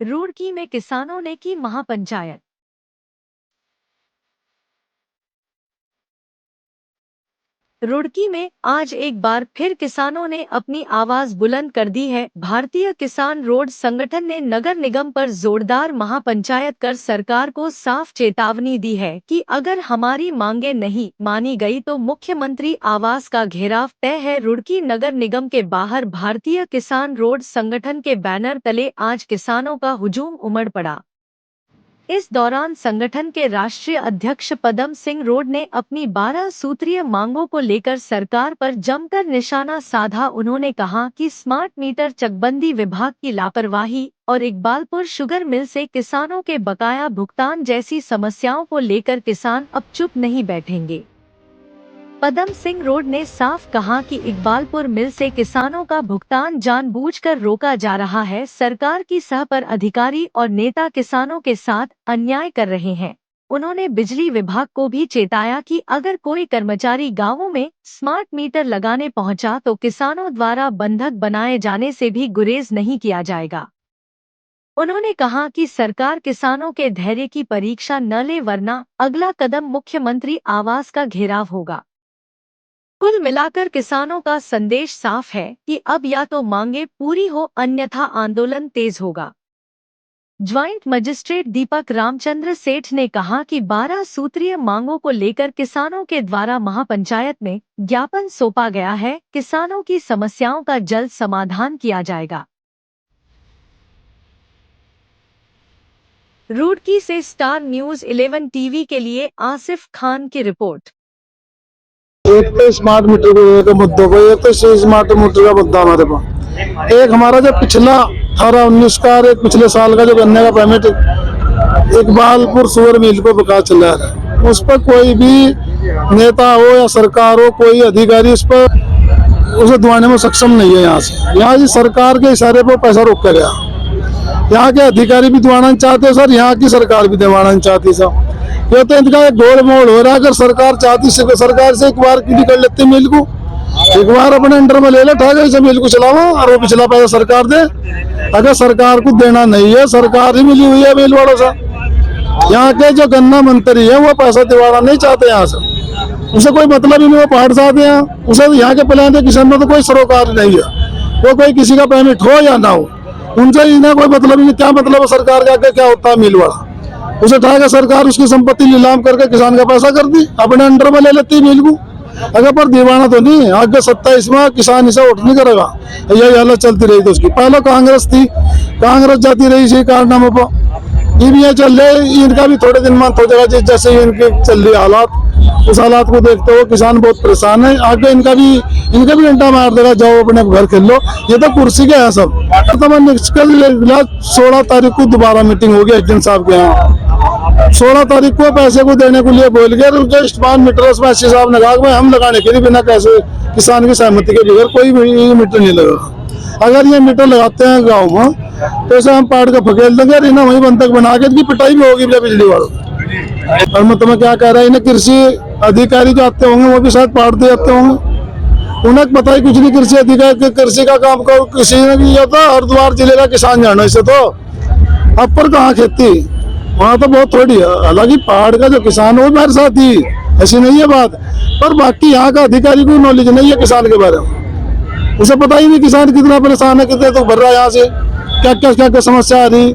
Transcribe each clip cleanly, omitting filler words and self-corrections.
रुड़की में किसानों ने की महापंचायत। रुड़की में आज एक बार फिर किसानों ने अपनी आवाज बुलंद कर दी है। भारतीय किसान रोड संगठन ने नगर निगम पर जोरदार महापंचायत कर सरकार को साफ चेतावनी दी है कि अगर हमारी मांगे नहीं मानी गई तो मुख्यमंत्री आवास का घेराव तय है। रुड़की नगर निगम के बाहर भारतीय किसान रोड संगठन के बैनर तले आज किसानों का हुजूम उमड़ पड़ा। इस दौरान संगठन के राष्ट्रीय अध्यक्ष पदम सिंह रोड ने अपनी 12 सूत्रीय मांगों को लेकर सरकार पर जमकर निशाना साधा। उन्होंने कहा कि स्मार्ट मीटर, चकबंदी विभाग की लापरवाही और इकबालपुर शुगर मिल से किसानों के बकाया भुगतान जैसी समस्याओं को लेकर किसान अब चुप नहीं बैठेंगे। पदम सिंह रोड ने साफ कहा कि इकबालपुर मिल से किसानों का भुगतान जानबूझकर रोका जा रहा है। सरकार की सह पर अधिकारी और नेता किसानों के साथ अन्याय कर रहे हैं। उन्होंने बिजली विभाग को भी चेताया कि अगर कोई कर्मचारी गांवों में स्मार्ट मीटर लगाने पहुंचा तो किसानों द्वारा बंधक बनाए जाने से भी गुरेज नहीं किया जाएगा। उन्होंने कहा कि सरकार किसानों के धैर्य की परीक्षा न ले, वरना अगला कदम मुख्यमंत्री आवास का घेराव होगा। कुल मिलाकर किसानों का संदेश साफ है कि अब या तो मांगे पूरी हो, अन्यथा आंदोलन तेज होगा। ज्वाइंट मजिस्ट्रेट दीपक रामचंद्र सेठ ने कहा कि 12 सूत्रीय मांगों को लेकर किसानों के द्वारा महापंचायत में ज्ञापन सौंपा गया है। किसानों की समस्याओं का जल्द समाधान किया जाएगा। रुड़की से स्टार न्यूज 11 टीवी के लिए आसिफ खान की रिपोर्ट। एक तो स्मार्ट मीटर के मुद्दों को, एक तो स्मार्ट मीटर का मुद्दा हमारे पास, एक हमारा जो पिछला 18-19 का एक पिछले साल का जो गन्ने का पेमेंट इकबालपुर शुगर मिल को बकाया चल रहा है, उस पर कोई भी नेता हो या सरकार हो, कोई अधिकारी उस पर उसे दिवाने में सक्षम नहीं है। यहाँ की सरकार के इशारे पर पैसा रोक कर गया। यहाँ के अधिकारी भी दिवाना चाहते सर, यहाँ की सरकार भी दिवाना चाहती सर। ये तो इनका एक गोल मोड़ हो रहा है। अगर सरकार चाहती, सरकार से एक बार क्यों कर लेते मिल को, एक बार अपने अंडर में ले ले, ठाकर से मिल को चलावा और वो पिछला पैसा सरकार दे। अगर सरकार को देना नहीं है, सरकार ही मिली हुई है मिल वालों से। यहाँ के जो गन्ना मंत्री है वो पैसा दिवाना नहीं चाहते यहाँ से, उसे कोई मतलब ही नहीं। वो पहाड़ चाहते हैं, उसे यहाँ के प्लान के किसान में तो कोई सरोकार नहीं है। वो कोई किसी का पेमेंट हो या ना हो, उनसे इन्हें कोई मतलब नहीं। क्या मतलब है सरकार का, क्या होता है मिल वाला, उसे उठाकर सरकार उसकी संपत्ति नीलाम करके किसान का पैसा कर दी, अपने अंडर में ले लेती मिल को। अगर पर दीवाना तो नहीं, आगे 27 में किसान इसे वोट नहीं करेगा। यही हालत चलती रही। तो उसकी पहले कांग्रेस थी, कांग्रेस जाती रही इसी कारनामों पर, ये चल रहे। इनका भी थोड़े दिन में हो जाएगा, जैसे इनके चल रही हालात, उस हालात को देखते हुए किसान बहुत परेशान है। आगे इनका भी डंडा मार देगा, जाओ अपने घर खेल लो। ये तो कुर्सी के है सब। 16 तारीख को दोबारा मीटिंग होगी एसडीएम साहब के यहाँ। 16 तारीख को पैसे को देने के लिए बोल गए। स्मार्ट मीटर में एसडी साहब ने कहा भाई हम लगाने के लिए बिना कैसे किसान की सहमति के बगैर कोई भी मीटर नहीं लगा। अगर ये मीटर लगाते हैं गाँव में तो ऐसे हम पाड़ के फकेल देंगे, इन्हें वही बंधक बना के इनकी पिटाई भी होगी बिजली वालों। और मैं तुम्हें क्या कह रहा है, इन्हें कृषि अधिकारी जो आते होंगे वो भी शायद पाड़ दे जाते होंगे, उन्हें पता ही कुछ नहीं। कृषि अधिकारी कृषि का काम को किसी ने किया था, हरिद्वार जिले का किसान जानो इसे तो अब पर कहाँ खेती, वहाँ तो बहुत थोड़ी है। हालांकि पहाड़ का जो किसान है वो मेरे साथ ही, ऐसी नहीं है बात, पर बाकी यहाँ का अधिकारी को नॉलेज नहीं है किसान के बारे में। उसे पता ही नहीं किसान कितना परेशान है, कितने तो भर रहा है यहाँ से, क्या समस्या आ रही।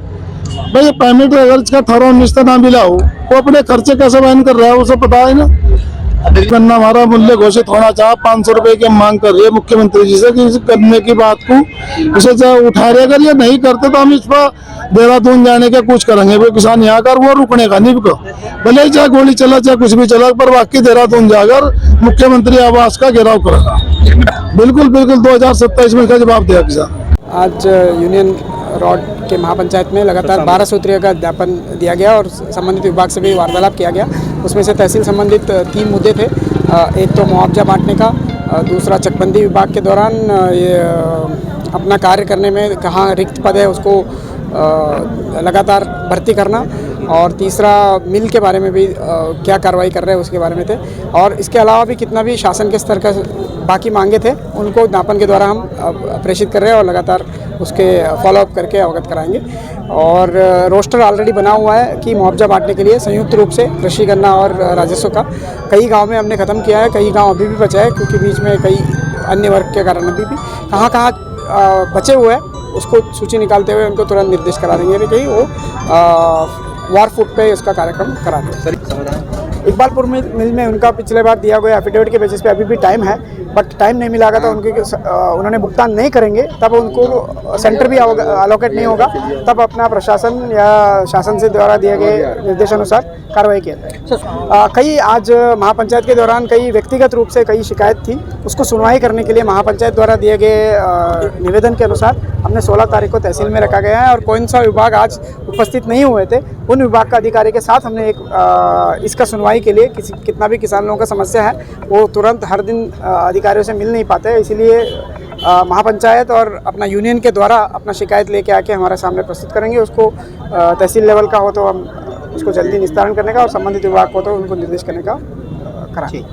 भाई पेमेंट अगर इसका 18-19 का ना मिला हो, वो अपने खर्चे कैसे वहन कर रहा है उसे पता है ना। गन्ना हमारा मूल्य घोषित होना चाहे, 500 रुपए की हम मांग कर रही है मुख्यमंत्री जी से कि करने की बात को उसे उठा रहे। अगर ये नहीं करते तो हम इस पर देहरादून जाने का कुछ करेंगे। वो किसान यहाँ कर वो रुकने का नहीं, भले ही चाहे गोली चला चाहे कुछ भी चला, पर बाकी देहरादून जाकर मुख्यमंत्री आवास का घेराव करेगा। बिल्कुल 2027 में इसका जवाब दिया किसान। आज यूनियन रोड के महापंचायत में लगातार 12 सूत्रीय का ज्ञापन दिया गया और संबंधित विभाग से भी वार्तालाप किया गया। उसमें से तहसील संबंधित 3 मुद्दे थे। एक तो मुआवजा बांटने का, दूसरा चकबंदी विभाग के दौरान ये अपना कार्य करने में कहाँ रिक्त पद है उसको लगातार भर्ती करना, और तीसरा मिल के बारे में भी क्या कार्रवाई कर रहे हैं उसके बारे में थे। और इसके अलावा भी कितना भी शासन के स्तर का बाकी मांगे थे उनको ज्ञापन के द्वारा हम प्रेषित कर रहे हैं और लगातार उसके फॉलोअप करके अवगत कराएंगे। और रोस्टर ऑलरेडी बना हुआ है कि मुआवजा बांटने के लिए संयुक्त रूप से कृषि गन्ना और राजस्व का कई गांव में हमने ख़त्म किया है, कई गांव अभी भी बचा है क्योंकि बीच में कई अन्य वर्ग के कारण अभी भी कहाँ बचे हुए हैं उसको सूची निकालते हुए उनको तुरंत निर्देश करा देंगे कि वो वार फूट पे इसका कार्यक्रम करा दें। इकबालपुर मिल में उनका पिछले बार दिया गया एफिडेविट के बेसिस पे अभी भी टाइम है, बट टाइम नहीं मिला तो उन्होंने भुगतान नहीं करेंगे तब उनको सेंटर भी अलोकेट नहीं होगा, तब अपना प्रशासन या शासन से द्वारा दिए गए निर्देशानुसार कार्रवाई किया जाए। कई आज महापंचायत के दौरान कई व्यक्तिगत रूप से कई शिकायत थी, उसको सुनवाई करने के लिए महापंचायत द्वारा दिए गए निवेदन के अनुसार हमने 16 तारीख को तहसील में रखा गया है और कौन सा विभाग आज उपस्थित नहीं हुए थे उन विभाग का अधिकारी के साथ हमने एक इसका सुनवाई के लिए कितना भी किसान लोगों का समस्या है वो तुरंत हर दिन अधिकारियों से मिल नहीं पाते, इसीलिए महापंचायत और अपना यूनियन के द्वारा अपना शिकायत लेके आके हमारे सामने प्रस्तुत करेंगे। उसको तहसील लेवल का हो तो हम उसको जल्दी निस्तारण करने का और संबंधित विभाग को तो उनको निर्देश करने का कराएंगे।